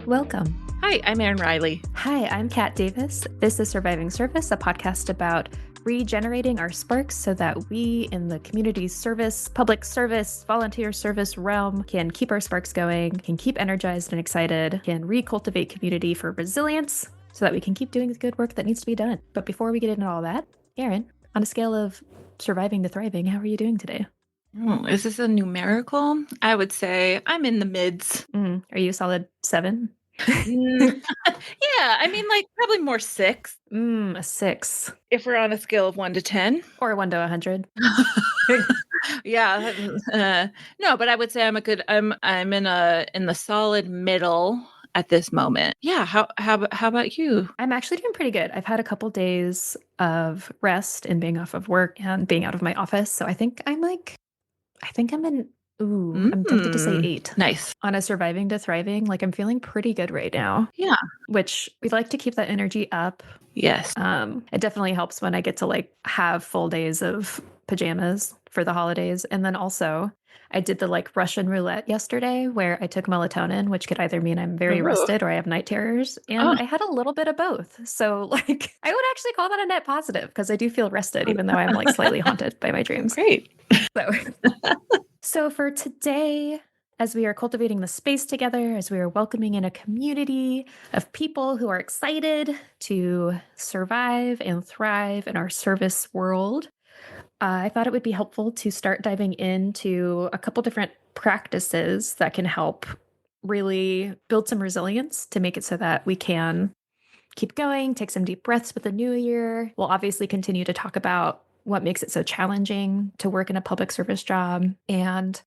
Welcome. Hi, I'm Erin Riley. Hi, I'm Kat Davis. This is Surviving Service, a podcast about regenerating our sparks so that we in the community service, public service, volunteer service realm can keep our sparks going, can keep energized and excited, can recultivate community for resilience so that we can keep doing the good work that needs to be done. But before we get into all that, Erin, on a scale of surviving to thriving, how are you doing today? Is this a numerical? I would say I'm in the mids. Are you a solid 7? Yeah, I mean, like probably more 6. A 6. If we're on a scale of 1 to 10. Or 1 to 100. Yeah. No, but I would say I'm in the solid middle at this moment. Yeah. How about you? I'm actually doing pretty good. I've had a couple days of rest and being off of work and being out of my office. So I think I'm in, I'm tempted to say 8. Nice. On a surviving to thriving, like I'm feeling pretty good right now. Yeah. Which we'd like to keep that energy up. Yes. It definitely helps when I get to like have full days of pajamas for the holidays. And then also I did the like Russian roulette yesterday where I took melatonin, which could either mean I'm very rested or I have night terrors. And I had a little bit of both. So like I would actually call that a net positive because I do feel rested, even though I'm like slightly haunted by my dreams. Great. So for today, as we are cultivating the space together, as we are welcoming in a community of people who are excited to survive and thrive in our service world, I thought it would be helpful to start diving into a couple different practices that can help really build some resilience to make it so that we can keep going, take some deep breaths with the new year. We'll obviously continue to talk about what makes it so challenging to work in a public service job. And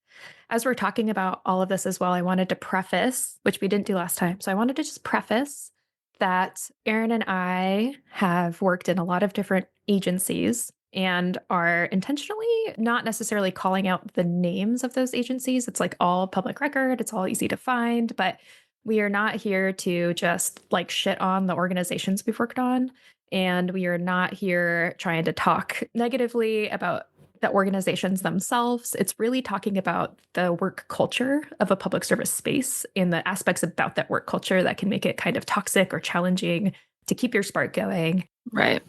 as we're talking about all of this as well, I wanted to preface, which we didn't do last time. So I wanted to just preface that Erin and I have worked in a lot of different agencies and are intentionally not necessarily calling out the names of those agencies. It's like all public record. It's all easy to find, but we are not here to just like shit on the organizations we've worked on. And we are not here trying to talk negatively about the organizations themselves. It's really talking about the work culture of a public service space and the aspects about that work culture that can make it kind of toxic or challenging to keep your spark going. Right.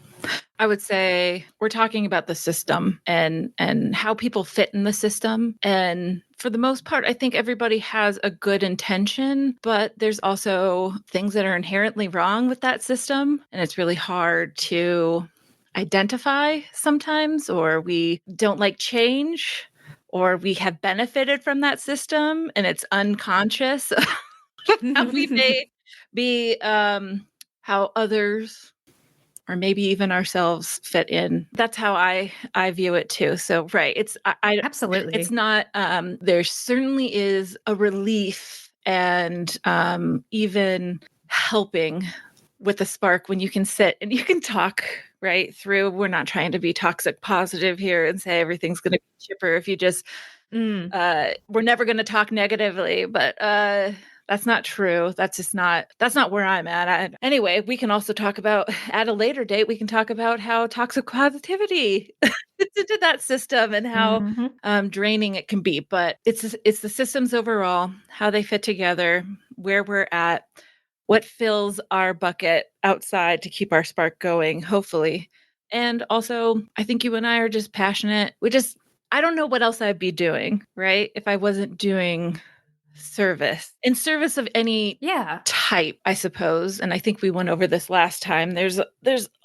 I would say we're talking about the system and how people fit in the system. And for the most part, I think everybody has a good intention, but there's also things that are inherently wrong with that system. And it's really hard to identify sometimes, or we don't like change, or we have benefited from that system and it's unconscious how we may be, how others or maybe even ourselves fit in. That's how I view it too. So, right. It's Absolutely. It's not, there certainly is a relief and even helping with a spark when you can sit and you can talk right through. We're not trying to be toxic positive here and say everything's going to be chipper if you just, we're never going to talk negatively, but that's not true. That's not where I'm at. Anyway, we can also talk about at a later date, we can talk about how toxic positivity fits into that system and how draining it can be. But it's the systems overall, how they fit together, where we're at, what fills our bucket outside to keep our spark going, hopefully. And also, I think you and I are just passionate. I don't know what else I'd be doing, right? If I wasn't doing service in service of any type, I suppose. And I think we went over this last time. There's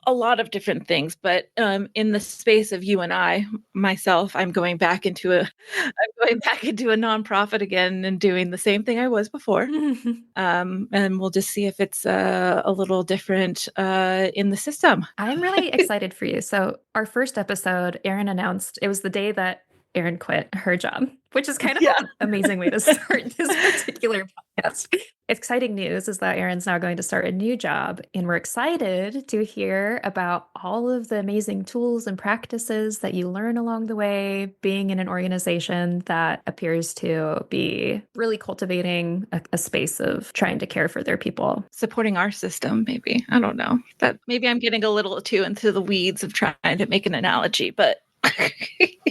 a lot of different things, but in the space of you and I, myself, I'm going back into a nonprofit again and doing the same thing I was before. And we'll just see if it's a little different in the system. I'm really excited for you. So our first episode, Erin announced it was the day that Erin quit her job, which is kind of an amazing way to start this particular podcast. Exciting news is that Erin's now going to start a new job, and we're excited to hear about all of the amazing tools and practices that you learn along the way, being in an organization that appears to be really cultivating a space of trying to care for their people. Supporting our system, maybe. I don't know. That maybe I'm getting a little too into the weeds of trying to make an analogy, but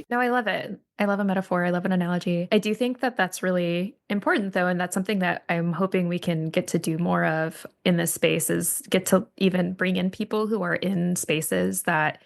No, I love it. I love a metaphor. I love an analogy. I do think that that's really important, though. And that's something that I'm hoping we can get to do more of in this space is get to even bring in people who are in spaces that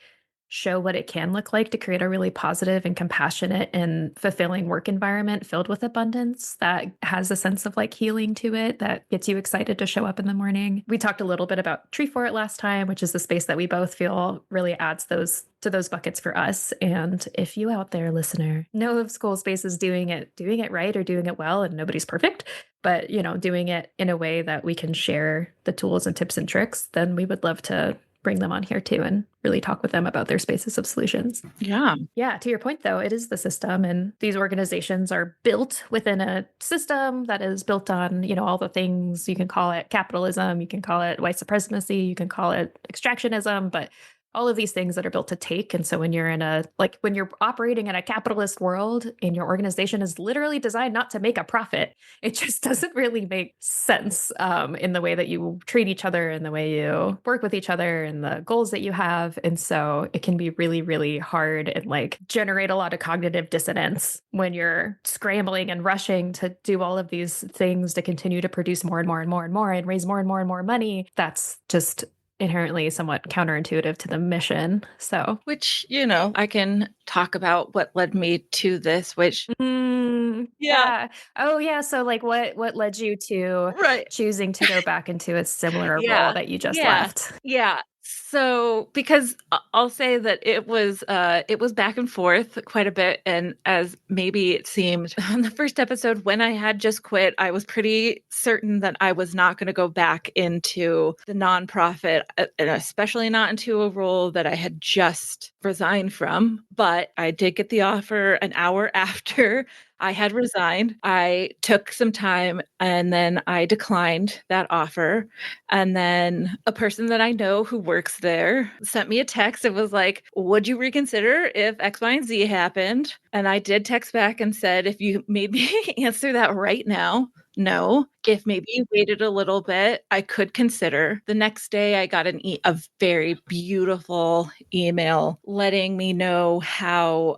show what it can look like to create a really positive and compassionate and fulfilling work environment filled with abundance that has a sense of like healing to it that gets you excited to show up in the morning. We talked a little bit about Tree for It last time, which is the space that we both feel really adds those buckets for us. And if you out there, listener, know of school spaces doing it right or doing it well, and nobody's perfect, but doing it in a way that we can share the tools and tips and tricks, then we would love to bring them on here too and really talk with them about their spaces of solutions. Yeah. Yeah, to your point though, it is the system, and these organizations are built within a system that is built on, all the things. You can call it capitalism, you can call it white supremacy, you can call it extractionism, but all of these things that are built to take. And so when you're operating in a capitalist world and your organization is literally designed not to make a profit, it just doesn't really make sense in the way that you treat each other and the way you work with each other and the goals that you have. And so it can be really, really hard and like generate a lot of cognitive dissonance when you're scrambling and rushing to do all of these things to continue to produce more and more and more and more and raise more and more and more money. That's just inherently somewhat counterintuitive to the mission. So, Which, I can talk about what led me to this, which, yeah, yeah. Oh, yeah. So, like, what led you to right. choosing to go back into a similar role Yeah. that you just Yeah. left? Yeah. So because I'll say that it was back and forth quite a bit, and as maybe it seemed on the first episode when I had just quit, I was pretty certain that I was not going to go back into the nonprofit, and especially not into a role that I had just resigned from. But I did get the offer an hour after I had resigned. I took some time and then I declined that offer. And then a person that I know who works there sent me a text. It was like, would you reconsider if X, Y, and Z happened? And I did text back and said, if you made me answer that right now, no. If maybe you waited a little bit, I could consider. The next day, I got a very beautiful email letting me know how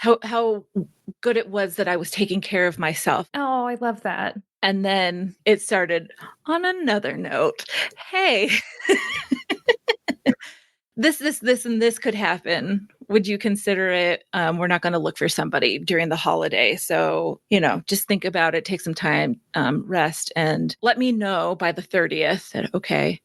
good it was that I was taking care of myself. Oh, I love that. And then it started on another note. Hey, this, and this could happen. Would you consider it? We're not going to look for somebody during the holiday. So, just think about it, take some time, rest, and let me know by the 30th. Said, okay.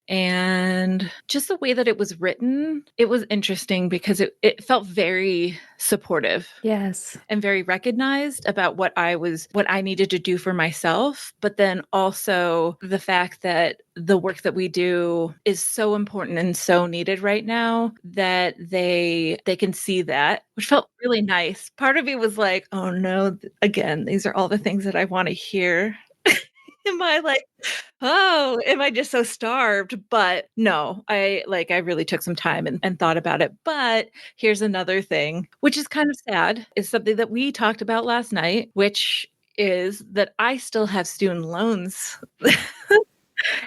And just the way that it was written, it was interesting because it felt very supportive. Yes. And very recognized about what I needed to do for myself, but then also the fact that the work that we do is so important and so needed right now that they can see that, which felt really nice. Part of me was like, oh no, again, these are all the things that I want to hear. Am I like, oh, am I just so starved? But no, I really took some time and thought about it. But here's another thing, which is kind of sad, is something that we talked about last night, which is that I still have student loans.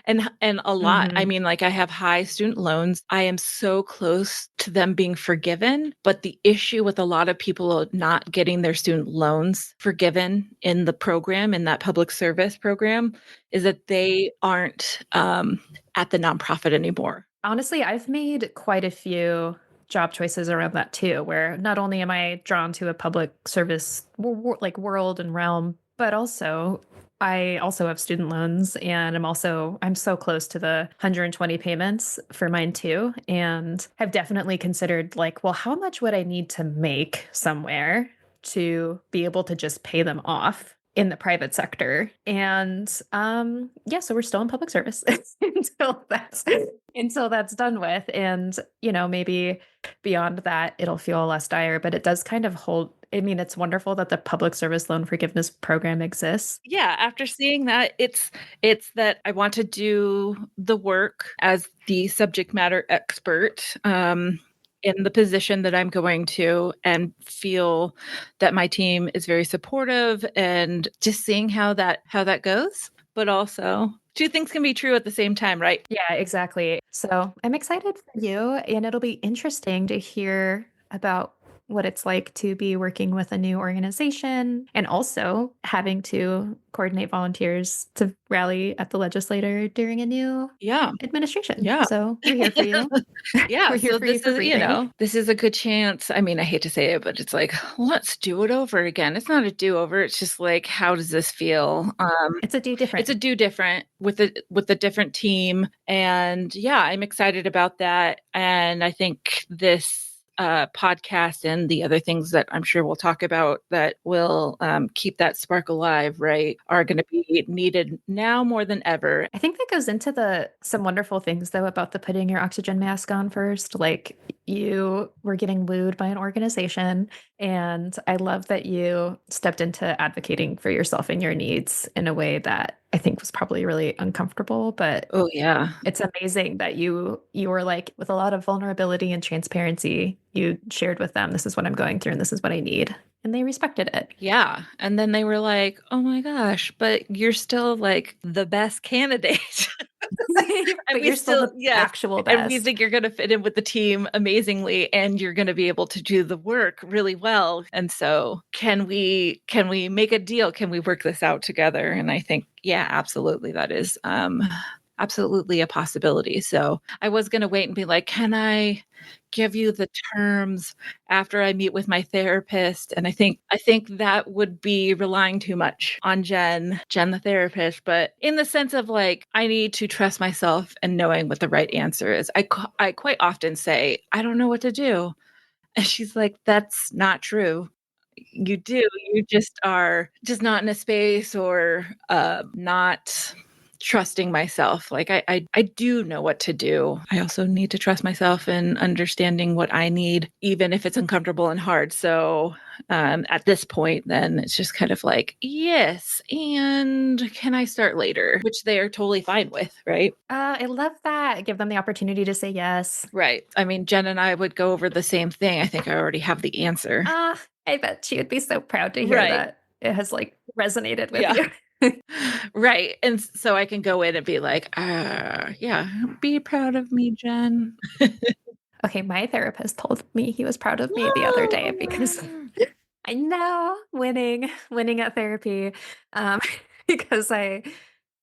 And a lot. I Mm-hmm. mean, like I have high student loans. I am so close to them being forgiven, but the issue with a lot of people not getting their student loans forgiven in the program, in that public service program, is that they aren't at the nonprofit anymore. Honestly, I've made quite a few job choices around that too, where not only am I drawn to a public service like world and realm, but also I also have student loans and I'm so close to the 120 payments for mine too, and have definitely considered like, well, how much would I need to make somewhere to be able to just pay them off in the private sector. And yeah, so we're still in public service until that's done with. And, maybe beyond that, it'll feel less dire, but it does kind of hold. I mean, it's wonderful that the public service loan forgiveness program exists. Yeah, after seeing that, it's that I want to do the work as the subject matter expert in the position that I'm going to, and feel that my team is very supportive, and just seeing how that goes. But also, two things can be true at the same time, right? Yeah, exactly. So I'm excited for you, and it'll be interesting to hear about what it's like to be working with a new organization and also having to coordinate volunteers to rally at the legislature during a new Yeah. administration. Yeah. So we're here for you. Yeah, We're here so for you this for is, breathing. this is a good chance. I mean, I hate to say it, but it's like, let's do it over again. It's not a do-over. It's just like, how does this feel? It's a do It's a different. do different with a different team. And yeah, I'm excited about that. And I think this podcast and the other things that I'm sure we'll talk about that will keep that spark alive, right, are going to be needed now more than ever. I think that goes into the some wonderful things though about the putting your oxygen mask on first. Like you were getting wooed by an organization, and I love that you stepped into advocating for yourself and your needs in a way that I think was probably really uncomfortable, but Oh yeah. it's amazing that you were like with a lot of vulnerability and transparency, you shared with them, this is what I'm going through and this is what I need. And they respected it. Yeah. And then they were like, oh my gosh, but you're still like the best candidate. And But we you're still still, the yes. actual And we best. think you're going to fit in with the team amazingly and you're going to be able to do the work really well. And so can we make a deal? Can we work this out together? And I think, yeah, absolutely. That is absolutely a possibility. So I was going to wait and be like, can I give you the terms after I meet with my therapist? And I think that would be relying too much on Jen the therapist, but in the sense of like I need to trust myself and knowing what the right answer is. I quite often say, I don't know what to do. And she's like, that's not true. You do. You just are just not in a space or not trusting myself. Like I do know what to do. I also need to trust myself in understanding what I need, even if it's uncomfortable and hard. So at this point, then it's just kind of like, yes, and can I start later? Which they are totally fine with, right? I love that. Give them the opportunity to say yes. Right. I mean, Jen and I would go over the same thing. I think I already have the answer. I bet she would be so proud to hear Right. that it has like resonated with Yeah. you. Right. And so I can go in and be like, yeah, be proud of me, Jen. Okay, my therapist told me he was proud of me the other day because I know winning at therapy, um, because I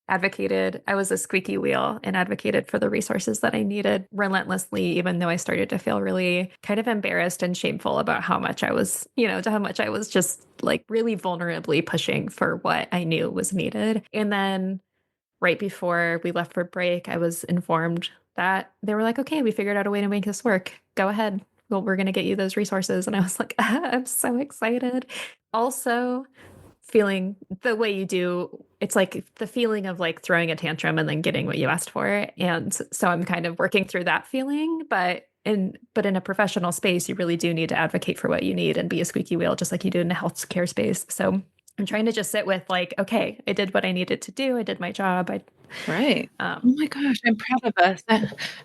was a squeaky wheel and advocated for the resources that I needed relentlessly, even though I started to feel really kind of embarrassed and shameful about how much I was, how much I was just like really vulnerably pushing for what I knew was needed. And then right before we left for break, I was informed that they were like, okay, we figured out a way to make this work. Go ahead. Well, we're going to get you those resources. And I was like, I'm so excited. Also, feeling the way you do, it's like the feeling of like throwing a tantrum and then getting what you asked for. And so I'm kind of working through that feeling, but in a professional space, you really do need to advocate for what you need and be a squeaky wheel, just like you do in a healthcare space. So I'm trying to just sit with like, okay, I did what I needed to do. I did my job. Right. Oh my gosh, I'm proud of us.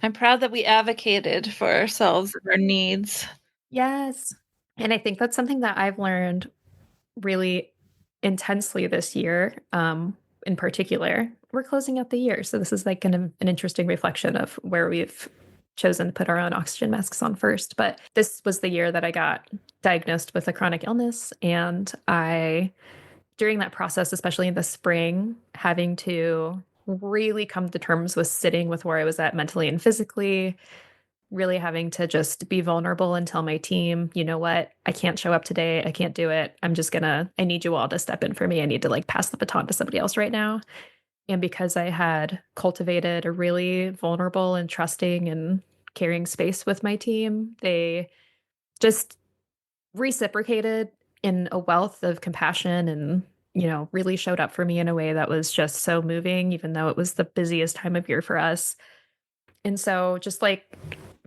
I'm proud that we advocated for ourselves and our needs. Yes. And I think that's something that I've learned really intensely this year. In particular, we're closing out the year. So this is like kind of an interesting reflection of where we've chosen to put our own oxygen masks on first. But this was the year that I got diagnosed with a chronic illness. And during that process, especially in the spring, having to really come to terms with sitting with where I was at mentally and physically, really having to just be vulnerable and tell my team, you know what, I can't show up today. I can't do it. I need you all to step in for me. I need to like pass the baton to somebody else right now. And because I had cultivated a really vulnerable and trusting and caring space with my team, they just reciprocated in a wealth of compassion and really showed up for me in a way that was just so moving, even though it was the busiest time of year for us. And so just like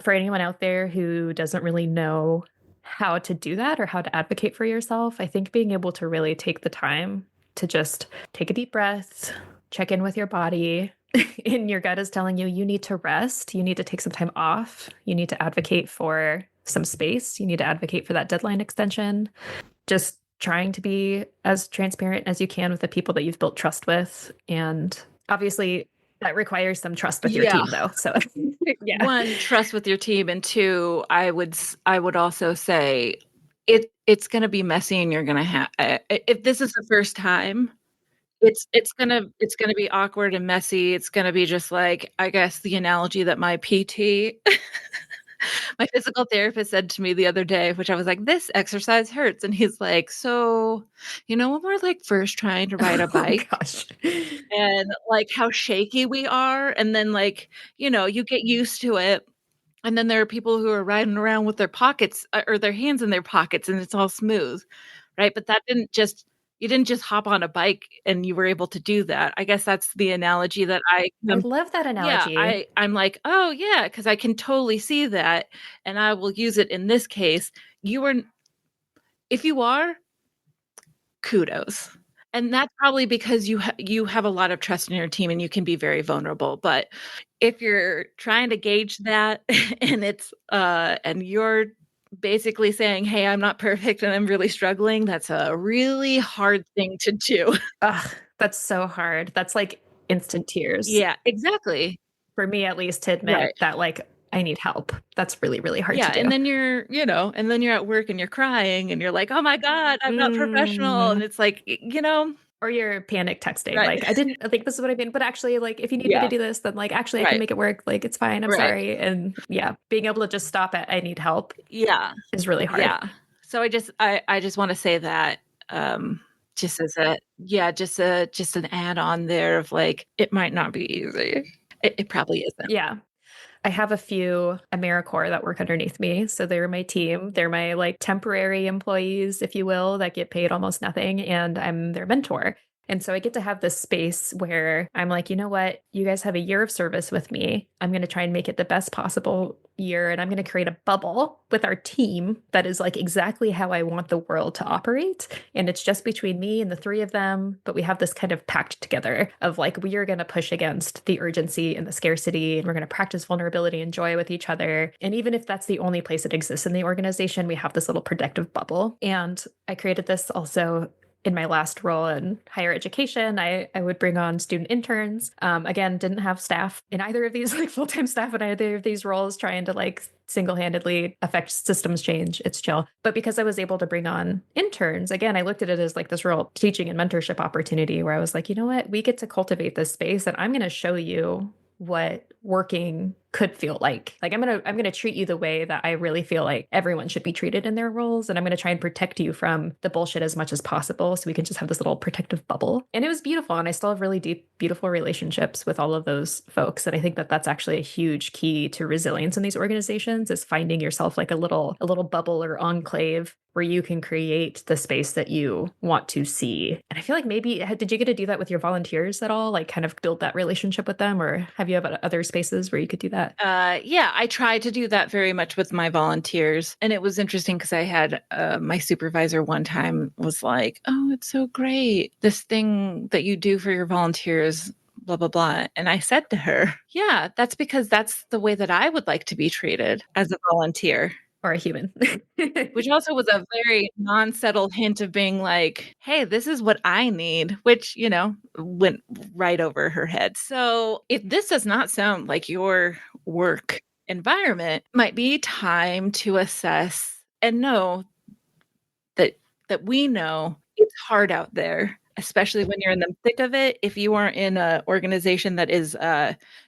for anyone out there who doesn't really know how to do that or how to advocate for yourself, I think being able to really take the time to just take a deep breath, check in with your body, and your gut is telling you you need to rest, you need to take some time off, you need to advocate for some space, you need to advocate for that deadline extension. Just trying to be as transparent as you can with the people that you've built trust with. And obviously, that requires some trust with your Yeah. team, though. So, yeah. One, trust with your team, and two, I would also say it's gonna be messy and you're gonna have if this is the first time, it's gonna be awkward and messy. It's gonna be just like, I guess the analogy that my PT my physical therapist said to me the other day, which I was like, "This exercise hurts." And he's like, "So, when we're, like, first trying to ride a Oh bike gosh. and, like, how shaky we are, and then, like, you get used to it, and then there are people who are riding around with their pockets, or their hands in their pockets, and it's all smooth, right? But that didn't just you didn't just hop on a bike and you were able to do that. I guess that's the analogy that I I love that yeah, analogy. I'm like, "Oh, yeah, because I can totally see that, and I will use it in this case." You are if you are, kudos. And that's probably because you have a lot of trust in your team and you can be very vulnerable, but if you're trying to gauge that and you're basically saying, "Hey, I'm not perfect and I'm really struggling," that's a really hard thing to do. Ugh, that's so hard. That's like instant tears Yeah, exactly. for me, at least, to admit Right. that like I need help. That's really, really hard Yeah, to do. and then you're at work and you're crying and you're like, "Oh my god, I'm not professional." And Mm. it's like, Or you're panic texting, right. like, "I didn't I think this is what I mean, but actually, like, if you need me to Yeah, do this, then, like, actually, I can right, make it work. Like, it's fine. I'm right. sorry." And yeah, being able to just stop at "I need help" Yeah, is really hard. yeah. So I just wanna say that, just as a yeah, just an add-on there of, like, it might not be easy. It probably isn't. Yeah. I have a few AmeriCorps that work underneath me. So they're my team. They're my like temporary employees, if you will, that get paid almost nothing. And I'm their mentor. And so I get to have this space where I'm like, you know what? You guys have a year of service with me. I'm going to try and make it the best possible year. And I'm going to create a bubble with our team that is like exactly how I want the world to operate. And it's just between me and the three of them. But we have this kind of pact together of like, we are going to push against the urgency and the scarcity. And we're going to practice vulnerability and joy with each other. And even if that's the only place it exists in the organization, we have this little protective bubble. And I created this also in my last role in higher education. I would bring on student interns. Again, didn't have staff in either of these, like full-time staff in either of these roles, trying to like single-handedly affect systems change. It's chill. But because I was able to bring on interns, again, I looked at it as like this real teaching and mentorship opportunity where I was like, you know what? We get to cultivate this space and I'm going to show you what working could feel like. Like I'm going to treat you the way that I really feel like everyone should be treated in their roles, and I'm going to try and protect you from the bullshit as much as possible so we can just have this little protective bubble. And it was beautiful, and I still have really deep beautiful relationships with all of those folks, and I think that that's actually a huge key to resilience in these organizations is finding yourself like a little bubble or enclave where you can create the space that you want to see. And I feel like maybe did you get to do that with your volunteers at all? Like kind of build that relationship with them, or have you have other spaces where you could do that? Yeah, I try to do that very much with my volunteers, and it was interesting because I had, my supervisor one time was like, "Oh, it's so great, this thing that you do for your volunteers, blah, blah, blah," and I said to her, "Yeah, that's because that's the way that I would like to be treated as a volunteer." Or a human? Which also was a very non-subtle hint of being like, "Hey, this is what I need," which, went right over her head. So, if this does not sound like your work environment, might be time to assess and know that we know it's hard out there, especially when you're in the thick of it. If you are in a organization that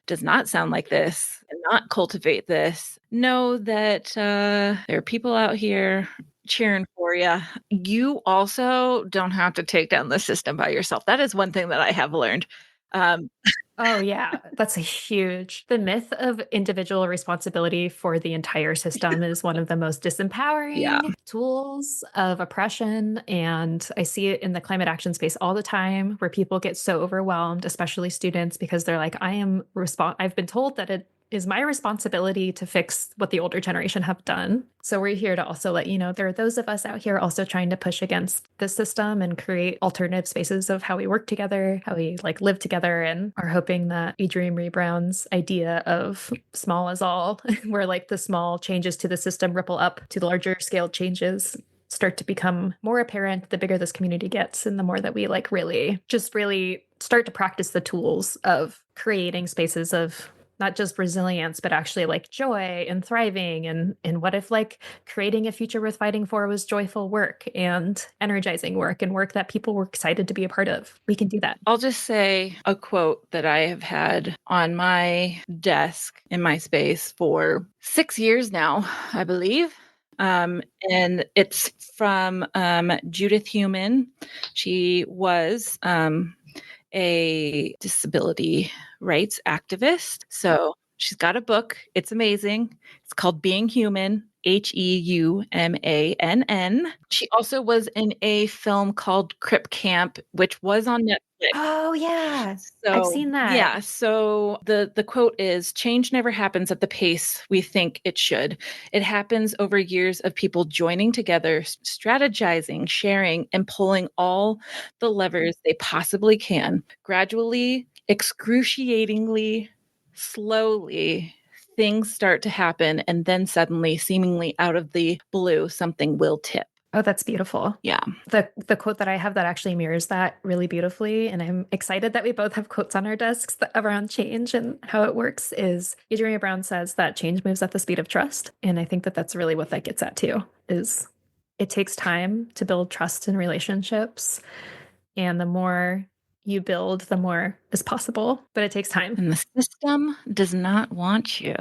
does not sound like this and not cultivate this, know that, there are people out here cheering for you. You also don't have to take down the system by yourself. That is one thing that I have learned. Um, Oh, yeah. That's a huge the myth of individual responsibility for the entire system is one of the most yeah. disempowering tools of oppression, and I see it in the climate action space all the time where people get so overwhelmed, especially students, because they're like, I've been told that it is my responsibility to fix what the older generation have done. So we're here to also let you know there are those of us out here also trying to push against the system and create alternative spaces of how we work together, how we like live together, and are hoping that Adrienne Marie Brown's idea of small is all, where like the small changes to the system ripple up to the larger scale changes start to become more apparent the bigger this community gets and the more that we really start to practice the tools of creating spaces of not just resilience, but actually like joy and thriving. And what if like creating a future worth fighting for was joyful work and energizing work and work that people were excited to be a part of? We can do that. I'll just say a quote that I have had on my desk in my space for 6 years now, I believe. And it's from Judith Human. She was a disability rights activist. So she's got a book. It's amazing. It's called Being Human, Heumann. She also was in a film called Crip Camp, which was on Netflix. Oh, yeah. I've So seen that. yeah, so the quote is change never happens at the pace we think it should. It happens over years of people joining together, strategizing, sharing, and pulling all the levers they possibly can. Gradually, excruciatingly, slowly, things start to happen, and then suddenly, seemingly out of the blue, something will tip. Oh, that's beautiful. Yeah. The quote that I have that actually mirrors that really beautifully, and I'm excited that we both have quotes on our desks around change and how it works, is Adrienne Brown says that change moves at the speed of trust. And I think that that's really what that gets at too, is it takes time to build trust in relationships. And the more you build, the more is possible, but it takes time. And the system does not want you.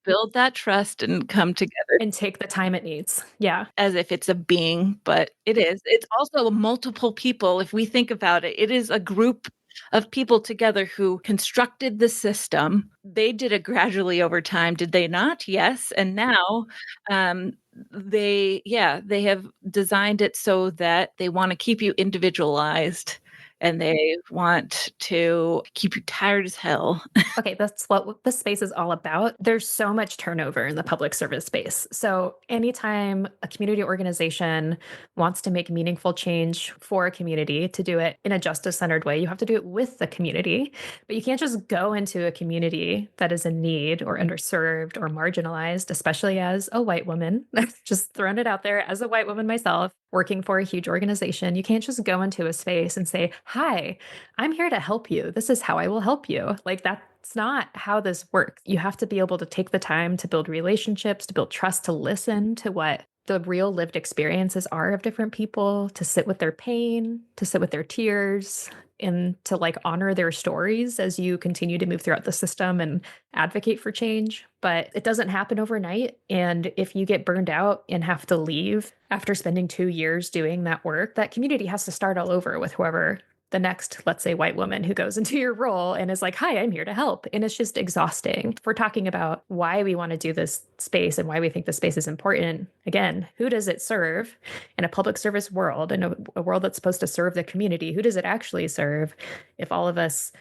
Build that trust and come together And take the time it needs. Yeah. as if it's a being, but it is. It's also multiple people. If we think about it, it is a group of people together who constructed the system. They did it gradually over time, did they not? Yes. And now um, they have designed it so that they want to keep you individualized and they want to keep you tired as hell. Okay, that's what this space is all about. There's so much turnover in the public service space. So, anytime a community organization wants to make meaningful change for a community, to do it in a justice centered way, you have to do it with the community. But you can't just go into a community that is in need or underserved or marginalized, especially as a white woman. Just throwing it out there as a white woman myself, working for a huge organization. You can't just go into a space and say, "Hi, I'm here to help you. This is how I will help you." Like, that's not how this works. You have to be able to take the time to build relationships, to build trust, to listen to what the real lived experiences are of different people, to sit with their pain, to sit with their tears, and to like honor their stories as you continue to move throughout the system and advocate for change. But it doesn't happen overnight. And if you get burned out and have to leave after spending 2 years doing that work, that community has to start all over with whoever the next, let's say, white woman who goes into your role and is like, "Hi, I'm here to help." And it's just exhausting. If we're talking about why we want to do this space and why we think the space is important, again, who does it serve in a public service world, in a world that's supposed to serve the community? Who does it actually serve if all of us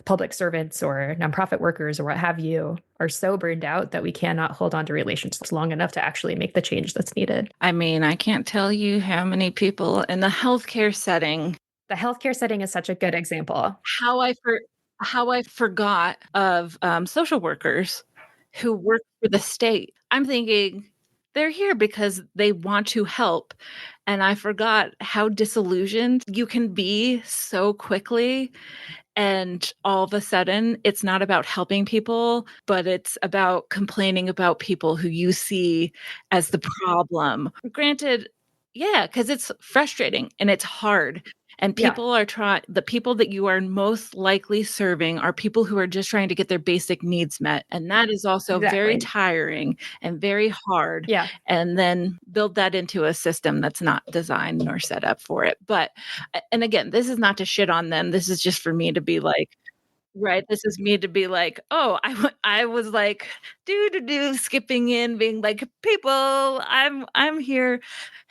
public servants or nonprofit workers or what have you are so burned out that we cannot hold on to relationships long enough to actually make the change that's needed? I mean, I can't tell you how many people in the healthcare setting The healthcare setting is such a good example. how I forgot of social workers who work for the state. I'm thinking they're here because they want to help, and I forgot how disillusioned you can be so quickly. And all of a sudden, it's not about helping people, but it's about complaining about people who you see as the problem. Granted, yeah, because it's frustrating and it's hard. And Yeah, people are trying, the people that you are most likely serving are people who are just trying to get their basic needs met. And that is also very exactly. tiring and very hard. Yeah. And then build that into a system that's not designed nor set up for it. But, and again, this is not to shit on them. This is just for me to be like, right, this is me to be like, "Oh, I was like, do skipping in, being like, "People, I'm here.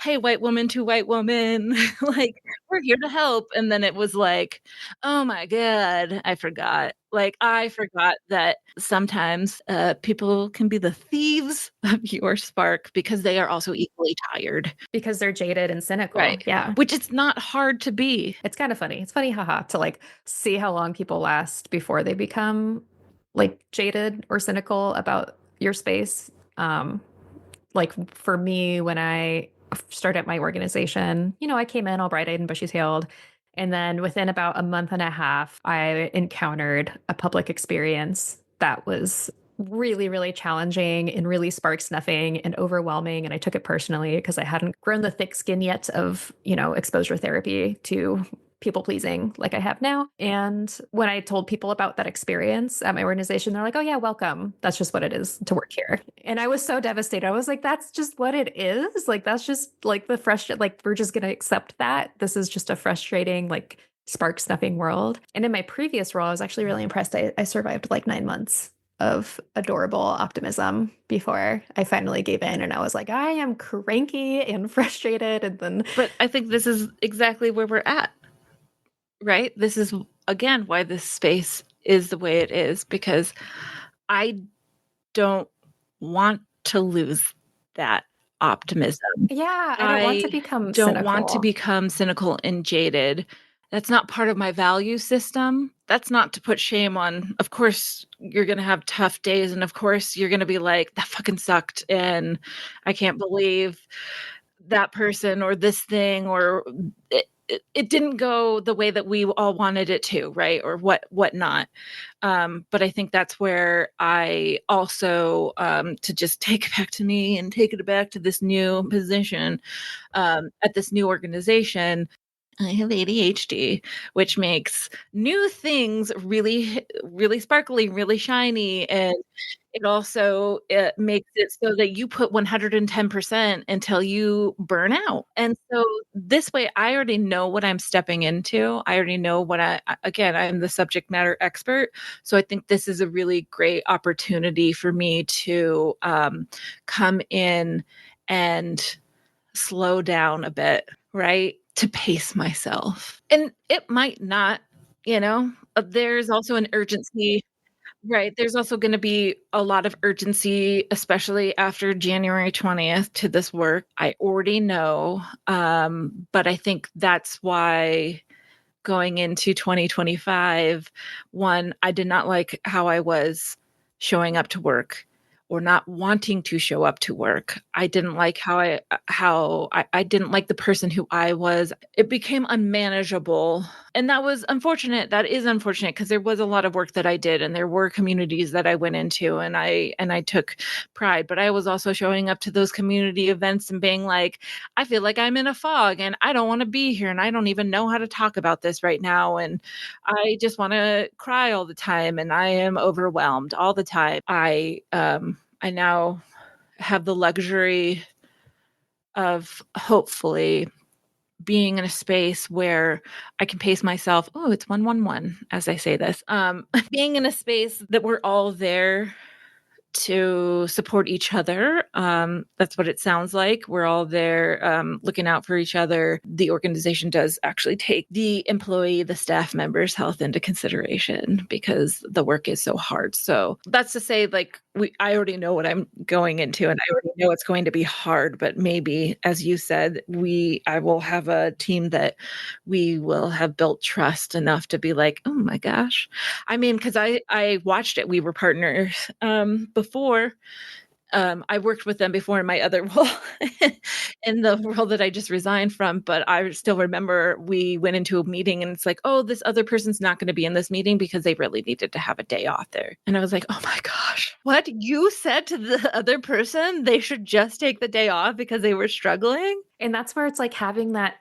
Hey, white woman to white woman, like, we're here to help." And then it was like, "Oh my god, I forgot." Like, I forgot that sometimes, people can be the thieves of your spark because they are also equally tired. Because they're jaded and cynical. Right. Yeah. Which it's not hard to be. It's kind of funny. It's funny, haha, to like see how long people last before they become like jaded or cynical about your space. Like for me, when I started my organization, I came in all bright-eyed and bushy-tailed. And then within about a month and a half, I encountered a public experience that was really, really challenging and really spark snuffing and overwhelming. And I took it personally because I hadn't grown the thick skin yet of, exposure therapy to people pleasing like I have now. And when I told people about that experience at my organization, they're like, oh, yeah, welcome. That's just what it is to work here. And I was so devastated. I was like, that's just what it is. Like, that's just like the frustrating, like, we're just going to accept that. This is just a frustrating, like, spark snuffing world. And in my previous role, I was actually really impressed. I survived like 9 months of adorable optimism before I finally gave in. And I was like, I am cranky and frustrated. And then, But I think this is exactly where we're at, right? This is, again, why this space is the way it is, because I don't want to lose that optimism. yeah, I don't want to I become don't want to cynical. become cynical and jaded. That's not part of my value system. That's not to put shame on. Of course, you're going to have tough days. And of course, you're going to be like, that fucking sucked. And I can't believe that person or this thing, or it didn't go the way that we all wanted it to, right? Or whatnot. But I think that's where I also, to just take it back to me and take it back to this new position, at this new organization, I have ADHD, which makes new things really, really sparkly, really shiny. And it makes it so that you put 110% until you burn out. And so this way, I already know what I'm stepping into. I already know again, I'm the subject matter expert. So I think this is a really great opportunity for me to come in and slow down a bit, right? To pace myself. And it might not, there's also an urgency. Right. There's also going to be a lot of urgency, especially after January 20th, to this work. I already know. But I think that's why going into 2025, one, I did not like how I was showing up to work or not wanting to show up to work. I didn't like I didn't like the person who I was. It became unmanageable. And that was unfortunate. That is unfortunate because there was a lot of work that I did and there were communities that I went into and I took pride, but I was also showing up to those community events and being like, I feel like I'm in a fog and I don't want to be here and I don't even know how to talk about this right now. And I just want to cry all the time and I am overwhelmed all the time. I now have the luxury of hopefully being in a space where I can pace myself. Oh, it's 111 as I say this. Being in a space that we're all there to support each other. That's what it sounds like. We're all there looking out for each other. The organization does actually take the employee, the staff members' health into consideration because the work is so hard. So that's to say, like, I already know what I'm going into and I already know it's going to be hard, but maybe, as you said, I will have a team that we will have built trust enough to be like, oh my gosh. I mean, because I watched it. We were partners before. I worked with them before in my other role, in the role that I just resigned from. But I still remember we went into a meeting and it's like, oh, this other person's not going to be in this meeting because they really needed to have a day off there. And I was like, oh my gosh, what? You said to the other person they should just take the day off because they were struggling? And that's where it's like having that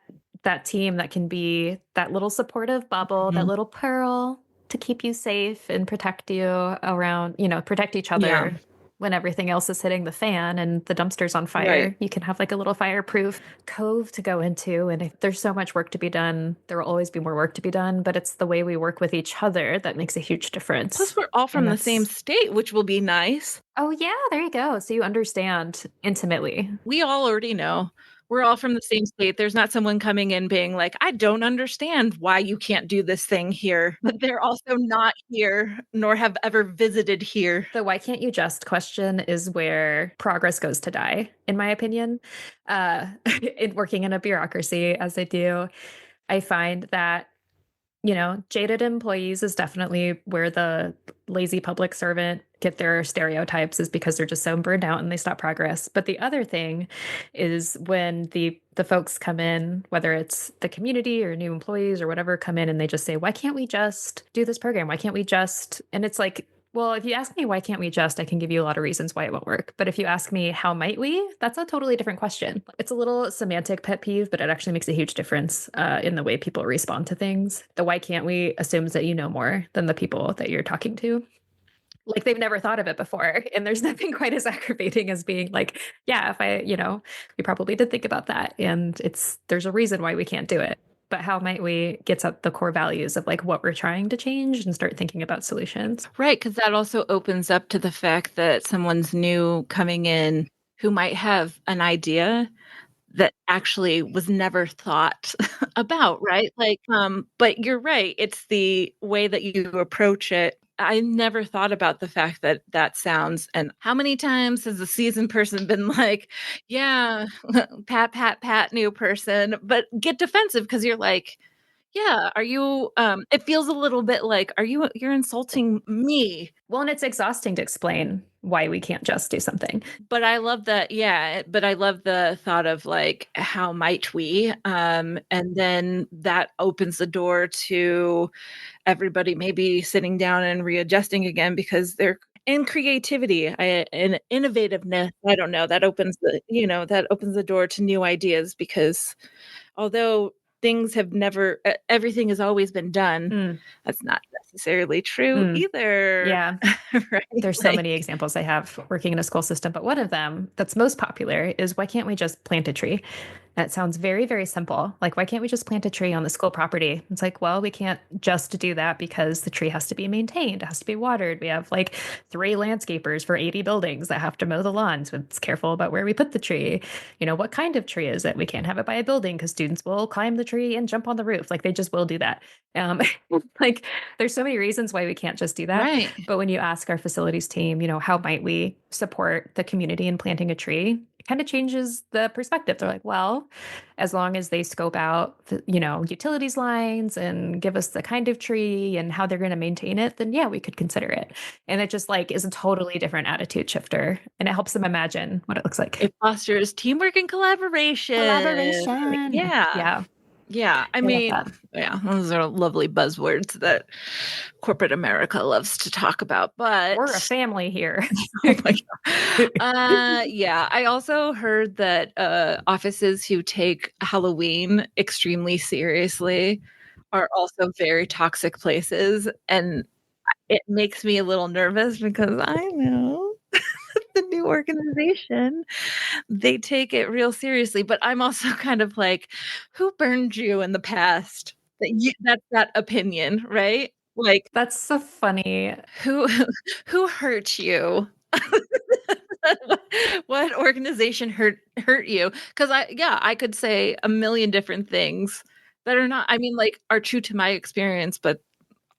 team that can be that little supportive bubble, that Mhm. little pearl to keep you safe and protect you around, protect each Yeah, other when everything else is hitting the fan and the dumpster's on right. fire. You can have like a little fireproof cove to go into. And if there's so much work to be done, there will always be more work to be done, but it's the way we work with each other that makes a huge Plus, difference. we're all And from the same that's, state, which will be nice. oh, yeah, there you go. So you understand intimately. We all already know. We're all from the same state. There's not someone coming in being like, "I don't understand why you can't do this thing here." But they're also not here, nor have ever visited here. The why can't you just question is where progress goes to die, in my opinion. In working in a bureaucracy as I do, I find that, jaded employees is definitely where the lazy public servant get their stereotypes is because they're just so burned out and they stop progress. But the other thing is when the folks come in, whether it's the community or new employees or whatever come in and they just say, why can't we just do this program? Why can't we just, and it's like Well, if you ask me why can't we just, I can give you a lot of reasons why it won't work. But if you ask me how might we, that's a totally different question. It's a little semantic pet peeve, but it actually makes a huge difference in the way people respond to things. The why can't we assumes that you know more than the people that you're talking to. Like they've never thought of it before. And there's nothing quite as aggravating as being like, yeah, if I, we probably did think about that. And there's a reason why we can't do it. But how might we get at the core values of like what we're trying to change and start thinking about solutions? Right, because that also opens up to the fact that someone's new coming in who might have an idea that actually was never thought about, right? Like, but you're right, it's the way that you approach it. I never thought about the fact that that sounds and how many times has a seasoned person been like, "Yeah, pat, pat, pat, new person," but get defensive because 'cause you're like, "Yeah, are you" it feels a little bit like, you're insulting me." Well, and it's exhausting to explain why we can't just do something. But I love that yeah, but I love the thought of, like, how might we? And then that opens the door to everybody maybe sitting down and readjusting again because they're and creativity, and innovativeness, I don't know, that opens that opens the door to new ideas because although things have never everything has always been done, Mm, that's not necessarily true mm, either, yeah. right? There's so Like many examples I have working in a school system, but one of them that's most popular is why can't we just plant a tree? That sounds very, very simple. Like, why can't we just plant a tree on the school property? It's like, well, we can't just do that because the tree has to be maintained, it has to be watered. We have like 3 landscapers for 80 buildings that have to mow the lawns. It's careful about where we put the tree. What kind of tree is it? We can't have it by a building because students will climb the tree and jump on the roof. Like, they just will do that. Um, like, there's so many reasons why we can't just do that. right. But when you ask our facilities team, how might we support the community in planting a tree? It kind of changes the perspective. They're like, well, as long as they scope out, utilities lines and give us the kind of tree and how they're going to maintain it, then yeah, we could consider it. And it just like is a totally different attitude shifter and it helps them imagine what it looks like. It fosters teamwork and collaboration. Collaboration. Yeah. Yeah, Yeah, I I love mean, that. yeah, those are lovely buzzwords that corporate America loves to talk about, We're a but family here. oh my god. Yeah, I also heard that, offices who take Halloween extremely seriously are also very toxic places, and it makes me a little nervous because I know the new organization they take it real seriously, but I'm also kind of like, "Who burned you in the past?" That's that opinion, right? Like, That's so funny. who who hurt you? What organization hurt you? 'Cause I could say a million different things that are not I mean, like, are true to my experience, but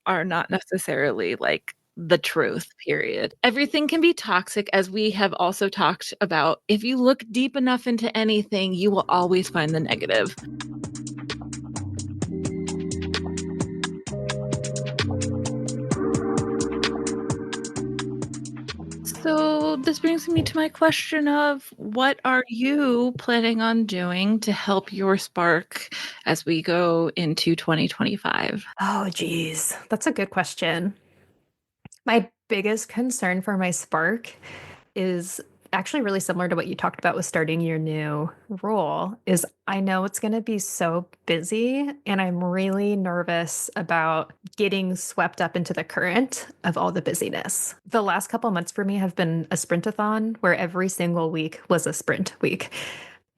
are not necessarily, like, the truth, period. Everything can be toxic, as we have also talked about. If you look deep enough into anything, you will always find the negative. So, this brings me to my question of what are you planning on doing to help your spark as we go into 2025? Oh, geez. That's a good question. My biggest concern for my spark is actually really similar to what you talked about with starting your new role is I know it's going to be so busy and I'm really nervous about getting swept up into the current of all the busyness. The last couple months for me have been a sprintathon where every single week was a sprint week.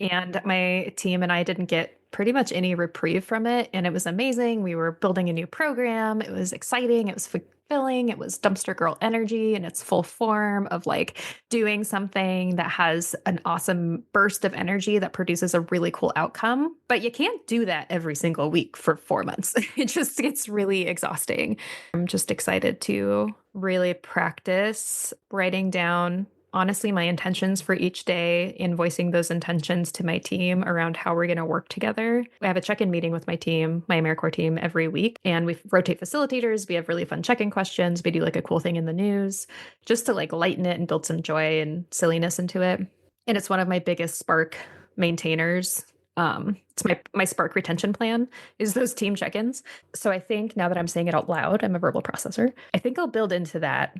And my team and I didn't get pretty much any reprieve from it. And it was amazing. We were building a new program. It was exciting. It was fulfilling. It was dumpster girl energy in its full form of like doing something that has an awesome burst of energy that produces a really cool outcome. But you can't do that every single week for 4 months. It just gets really exhausting. I'm just excited to really practice writing down honestly my intentions for each day and voicing those intentions to my team around how we're going to work together. I have a check-in meeting with my team, my AmeriCorps team, every week, and we rotate facilitators. We have really fun check-in questions. We do like a cool thing in the news just to like lighten it and build some joy and silliness into it. And it's one of my biggest spark maintainers. It's my spark retention plan is those team check-ins. So I think now that I'm saying it out loud, I'm a verbal processor. I think I'll build into that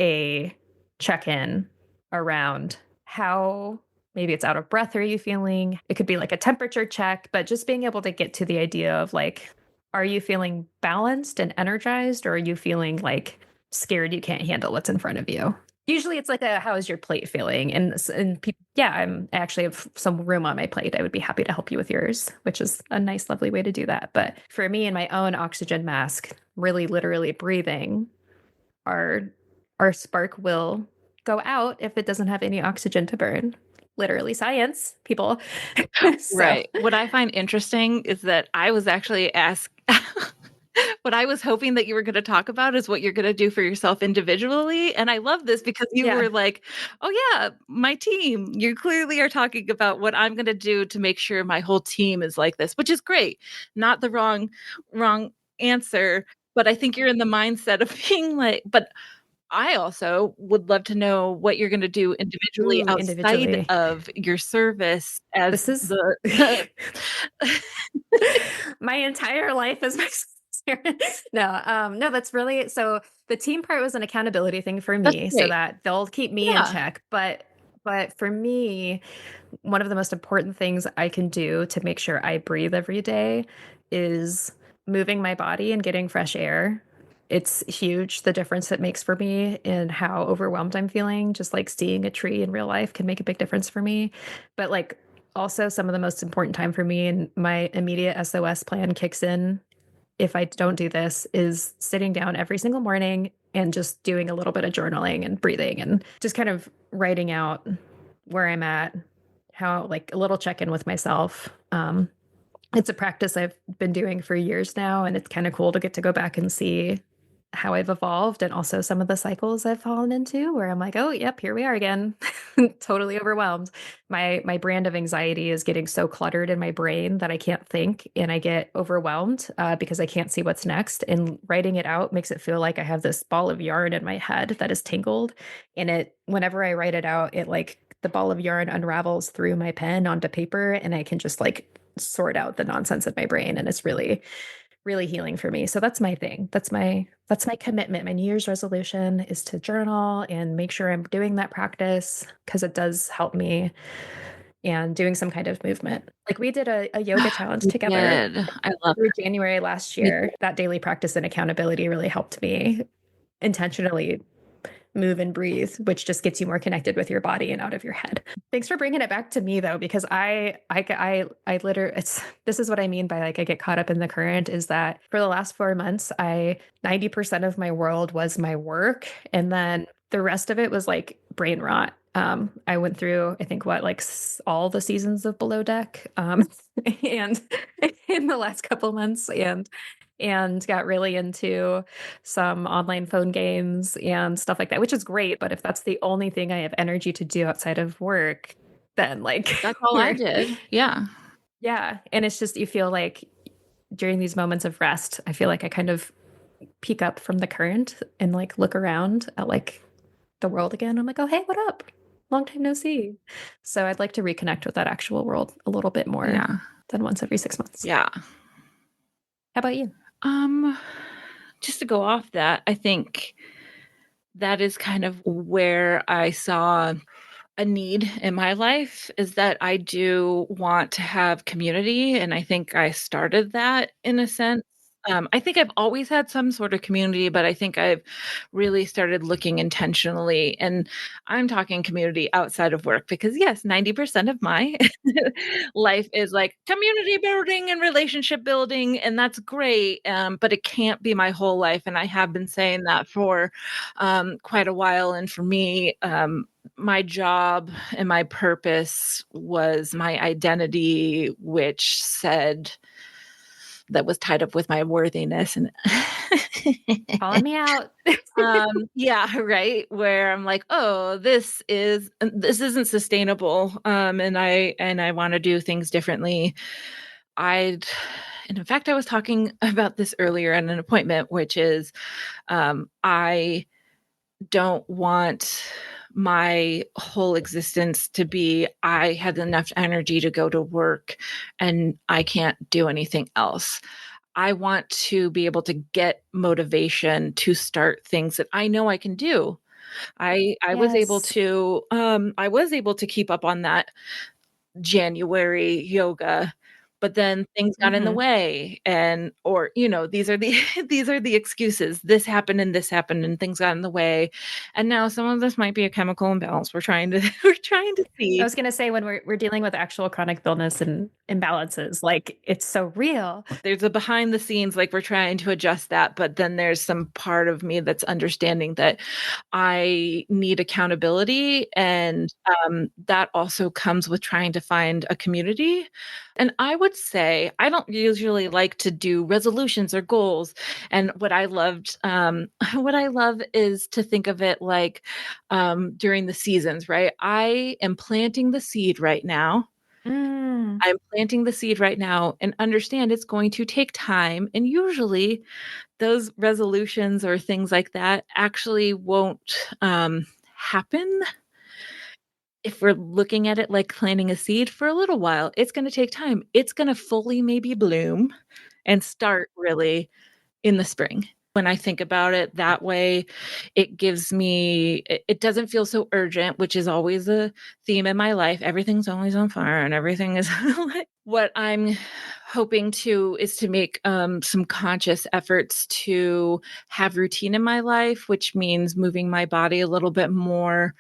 a check-in around how maybe it's out of breath are you feeling. It could be like a temperature check, but just being able to get to the idea of like, are you feeling balanced and energized, or are you feeling like scared you can't handle what's in front of you? Usually it's like a how is your plate feeling? And people, yeah, I actually have some room on my plate. I would be happy to help you with yours, which is a nice, lovely way to do that. But for me and my own oxygen mask, really literally breathing, our our spark will go out if it doesn't have any oxygen to burn. Literally science, people. So Right. What I find interesting is that I was actually asked what I was hoping that you were gonna talk about is what you're gonna do for yourself individually, and I love this because you yeah. were like, "Oh, yeah, my team." You clearly are talking about what I'm gonna do to make sure my whole team is like this, which is great. Not the wrong answer, but I think you're in the mindset of being like but I also would love to know what you're gonna do individually Ooh, outside individually. of your service as This is the my entire life is my no, no, that's really so the team part was an accountability thing for That's me so great. that they'll keep me in Yeah. check. But for me, one of the most important things I can do to make sure I breathe every day is moving my body and getting fresh air. It's huge the difference it makes for me in how overwhelmed I'm feeling. Just like seeing a tree in real life can make a big difference for me. But like also some of the most important time for me and my immediate SOS plan kicks in if I don't do this is sitting down every single morning and just doing a little bit of journaling and breathing and just kind of writing out where I'm at, how like a little check in with myself. It's a practice I've been doing for years now, and it's kind of cool to get to go back and see how I've evolved and also some of the cycles I've fallen into where I'm like, oh, yep, here we are again. Totally overwhelmed. My brand of anxiety is getting so cluttered in my brain that I can't think and I get overwhelmed because I can't see what's next. And writing it out makes it feel like I have this ball of yarn in my head that is tangled. And it whenever I write it out, it like the ball of yarn unravels through my pen onto paper and I can just like sort out the nonsense in my brain. And it's really really healing for me. So that's my thing. That's my commitment. My New Year's resolution is to journal and make sure I'm doing that practice because it does help me and doing some kind of movement. Like we did a yoga challenge You together did. I love through January last me year. too. That daily practice and accountability really helped me intentionally move and breathe, which just gets you more connected with your body and out of your head. Thanks for bringing it back to me though, because I literally, it's, this is what I mean by like, I get caught up in the current is that for the last 4 months, 90% of my world was my work. And then the rest of it was like brain rot. I went through, I think what, like all the seasons of Below Deck, and in the last couple months and got really into some online phone games and stuff like that, which is great. But if that's the only thing I have energy to do outside of work, then like That's all I we're, did. Yeah. yeah. And it's just, you feel like during these moments of rest, I feel like I kind of peek up from the current and like look around at like the world again. I'm like, oh, hey, what up? Long time no see. So I'd like to reconnect with that actual world a little bit more Yeah. than once every 6 months. Yeah. How about you? Um, just to go off that, I think that is kind of where I saw a need in my life is that I do want to have community, and I think I started that in a sense. I think I've always had some sort of community, but I think I've really started looking intentionally, and I'm talking community outside of work because yes, 90% of my life is like community building and relationship building, and that's great. But it can't be my whole life, and I have been saying that for quite a while. And for me, my job and my purpose was my identity, which said that was tied up with my worthiness and Calling me out. yeah, right, where I'm like, oh, this isn't sustainable, and I want to do things differently. I'd and in fact I was talking about this earlier in an appointment, which is I don't want my whole existence to be I have enough energy to go to work and I can't do anything else. I want to be able to get motivation to start things that I know I can do. I was able Yes. to, keep up on that January yoga, but then things got in the Mhm. way and or, these are the these are the excuses. This happened and things got in the way. And now some of this might be a chemical imbalance we're trying to we're trying to I see. was gonna say when we're dealing with actual chronic illness and imbalances, like, it's so real. There's a behind the scenes, like, we're trying to adjust that, but then there's some part of me that's understanding that I need accountability, and, that also comes with trying to find a community, and I would say I don't usually like to do resolutions or goals, and what I loved, what I love is to think of it like, during the seasons, right? I am planting the seed right now. Mm. I'm planting the seed right now and understand it's going to take time. And usually those resolutions or things like that actually won't happen if we're looking at it like planting a seed for a little while. It's going to take time. It's going to fully maybe bloom and start really in the spring. When I think about it that way, it gives me it doesn't feel so urgent, which is always a theme in my life. Everything's always on fire and everything is like what I'm hoping to is to make some conscious efforts to have routine in my life, which means moving my body a little bit more.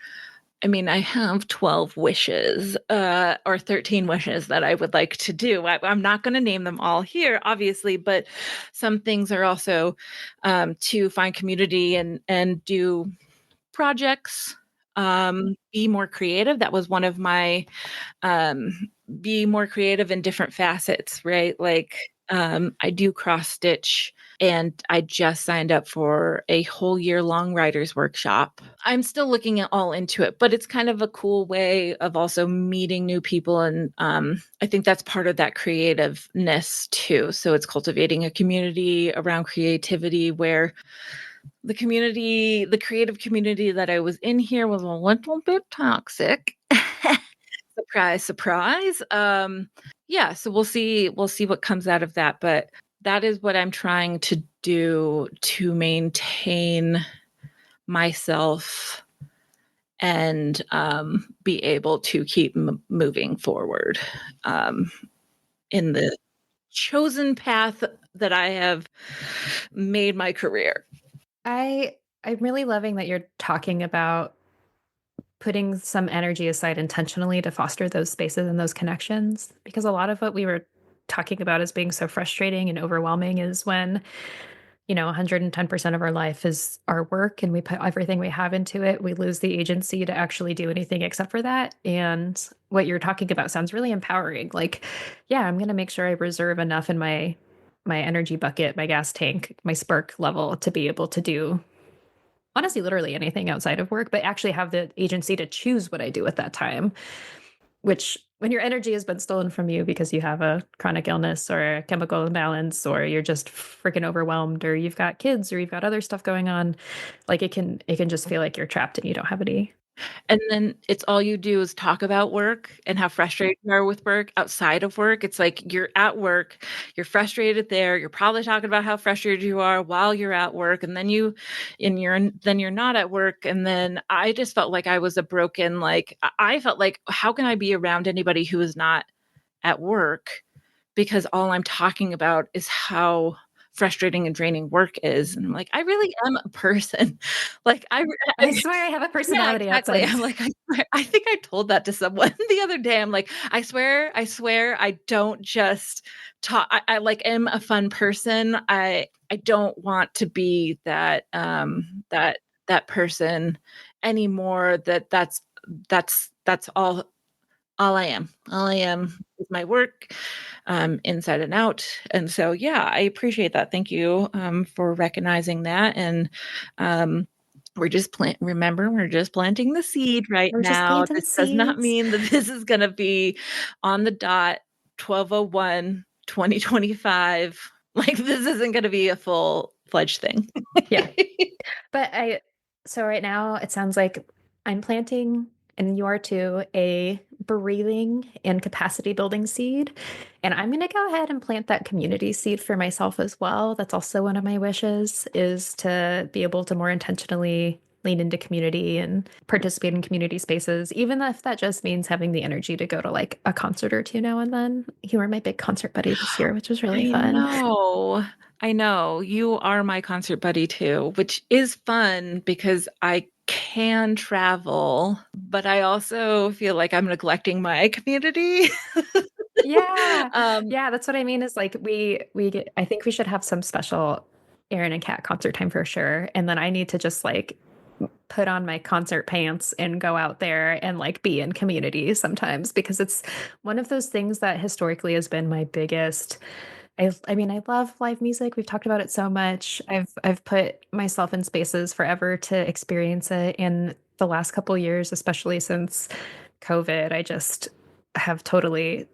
I mean, I have 12 wishes, or 13 wishes that I would like to do. I'm not going to name them all here, obviously, but some things are also to find community and do projects, be more creative. That was one of my be more creative in different facets, right? Like I do cross stitch and I just signed up for a whole year long writer's workshop. I'm still looking at all into it, but it's kind of a cool way of also meeting new people. And I think that's part of that creativeness too. So it's cultivating a community around creativity where the creative community that I was in here was a little bit toxic. Surprise, surprise. Yeah, so we'll see what comes out of that, but that is what I'm trying to do to maintain myself and be able to keep moving forward um, in the chosen path that I have made my career. I I'm really loving that you're talking about putting some energy aside intentionally to foster those spaces and those connections, because a lot of what we were talking about as being so frustrating and overwhelming is when 110% of our life is our work and we put everything we have into it. We lose the agency to actually do anything except for that. And what you're talking about sounds really empowering. Like, yeah, I'm going to make sure I reserve enough in my energy bucket, my gas tank, my spark level to be able to do honestly literally anything outside of work, but actually have the agency to choose what I do at that time. Which, when your energy has been stolen from you because you have a chronic illness or a chemical imbalance, or you're just freaking overwhelmed, or you've got kids, or you've got other stuff going on, like it can just feel like you're trapped and you don't have any. And then it's all you do is talk about work and how frustrated you are with work outside of work. It's like you're at work, you're frustrated there, you're probably talking about how frustrated you are while you're at work, and then you're not at work. And then I just felt like I was a broken, like I felt like, how can I be around anybody who is not at work? Because all I'm talking about is how frustrating and draining work is. And I'm like, I really am a person. Like I swear I have a yeah, personality outside exactly. of I'm like, I swear, I think I told that to someone the other day. I'm like, I swear, I don't just talk. I like am a fun person. I don't want to be that person anymore. That's all I am. All I am is my work, inside and out. And so, yeah, I appreciate that. Thank you for recognizing that. And um, remember, we're just planting the seed right we're just now. planting This does not seeds. mean that this is going to be on the dot 1201 2025. Like, this isn't going to be a full fledged thing. Yeah. But so right now it sounds like I'm planting, and you are too, a breathing and capacity building seed. And I'm going to go ahead and plant that community seed for myself as well. That's also one of my wishes, is to be able to more intentionally lean into community and participate in community spaces, even if that just means having the energy to go to like a concert or two now and then. You were my big concert buddy this year, which was really I fun. know. I know. You are my concert buddy too, which is fun because I can travel, but I also feel like I'm neglecting my community. Yeah. Um, Yeah, that's what I mean is like we get, I think we should have some special Erin and Kat concert time for sure. And then I need to just like put on my concert pants and go out there and like be in community sometimes because it's one of those things that historically has been my biggest. I mean, I love live music. We've talked about it so much. I've put myself in spaces forever to experience it. In the last couple years, especially since COVID, I just have totally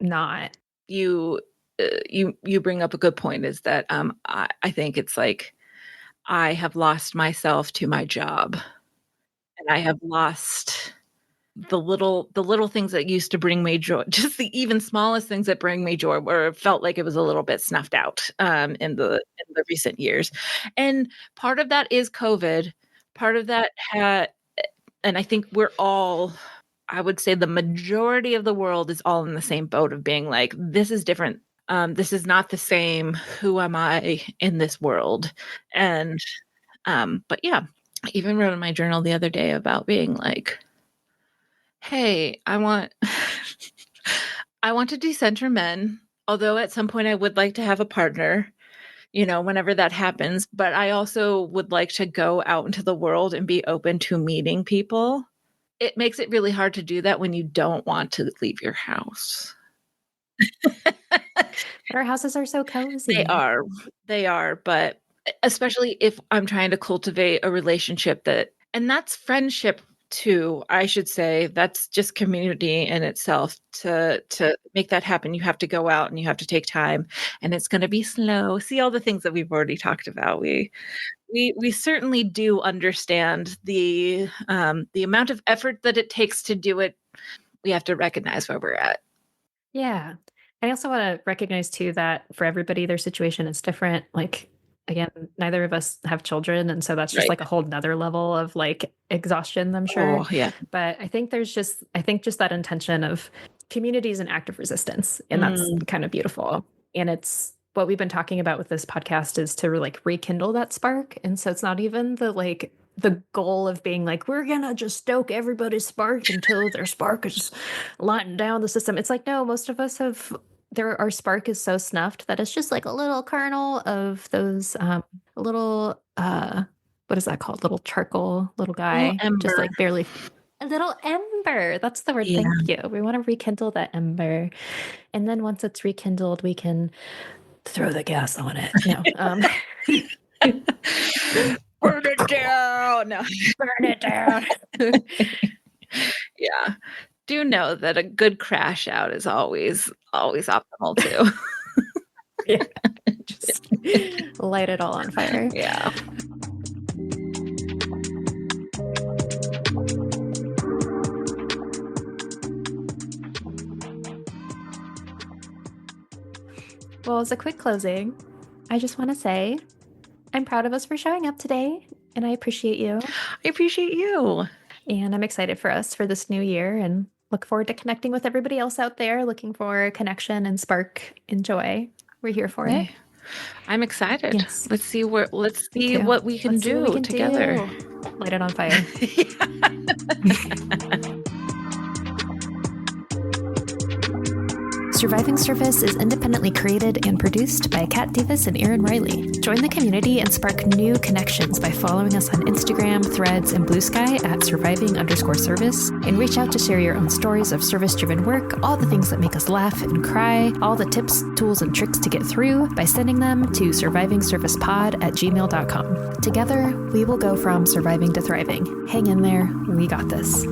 not. you you bring up a good point is that I think it's like I have lost myself to my job, and I have lost the little things that used to bring me joy, just the even smallest things that bring me joy, where it felt like it was a little bit snuffed out in the recent years. And part of that is COVID. Part of that had, and I think we're all, I would say the majority of the world is all in the same boat of being like, this is different. This is not the same. Who am I in this world? And but yeah, I even wrote in my journal the other day about being like, hey, I want I want to decenter men, although at some point I would like to have a partner, whenever that happens, but I also would like to go out into the world and be open to meeting people. It makes it really hard to do that when you don't want to leave your house. But our houses are so They cozy. are. They are, but especially if I'm trying to cultivate a relationship and that's friendship too, I should say. That's just community in itself. To make that happen, you have to go out and you have to take time, and it's gonna be slow. See all the things that we've already talked about. We certainly do understand the amount of effort that it takes to do it. We have to recognize where we're at. Yeah. I also want to recognize too that for everybody, their situation is different. Like, again, neither of us have children. And so that's just Right. like a whole nother level of like exhaustion, I'm sure. Oh, yeah. But I think just that intention of community is an act of resistance. And that's Mm. kind of beautiful. And it's what we've been talking about with this podcast is to like rekindle that spark. And so it's not even the goal of being like, we're gonna just stoke everybody's spark until their spark is lighting down the system. It's like, no, most of us have our spark is so snuffed that it's just like a little kernel of those a little what is that called? Little charcoal, little Little guy, just ember. like barely a little ember. That's the word. Yeah. Thank you. We want to rekindle that ember. And then once it's rekindled, we can throw the gas on it. No. Burn it down. No. Burn it down. Yeah. Do know that a good crash out is always optimal too. Yeah. Just light it all on fire. Yeah. Well, as a quick closing, I just want to say I'm proud of us for showing up today, and I appreciate you. I appreciate you. And I'm excited for us for this new year and look forward to connecting with everybody else out there looking for connection and spark and joy. We're here for it. I'm excited. Yes. Let's see what we can Let's see what we do can together. do. Light it on fire. Surviving Surface is independently created and produced by Kat Davis and Erin Riley. Join the community and spark new connections by following us on Instagram, Threads, and Blue Sky at surviving_service, and reach out to share your own stories of service-driven work, all the things that make us laugh and cry, all the tips, tools, and tricks to get through by sending them to survivingservicepod@gmail.com. Together, we will go from surviving to thriving. Hang in there. We got this.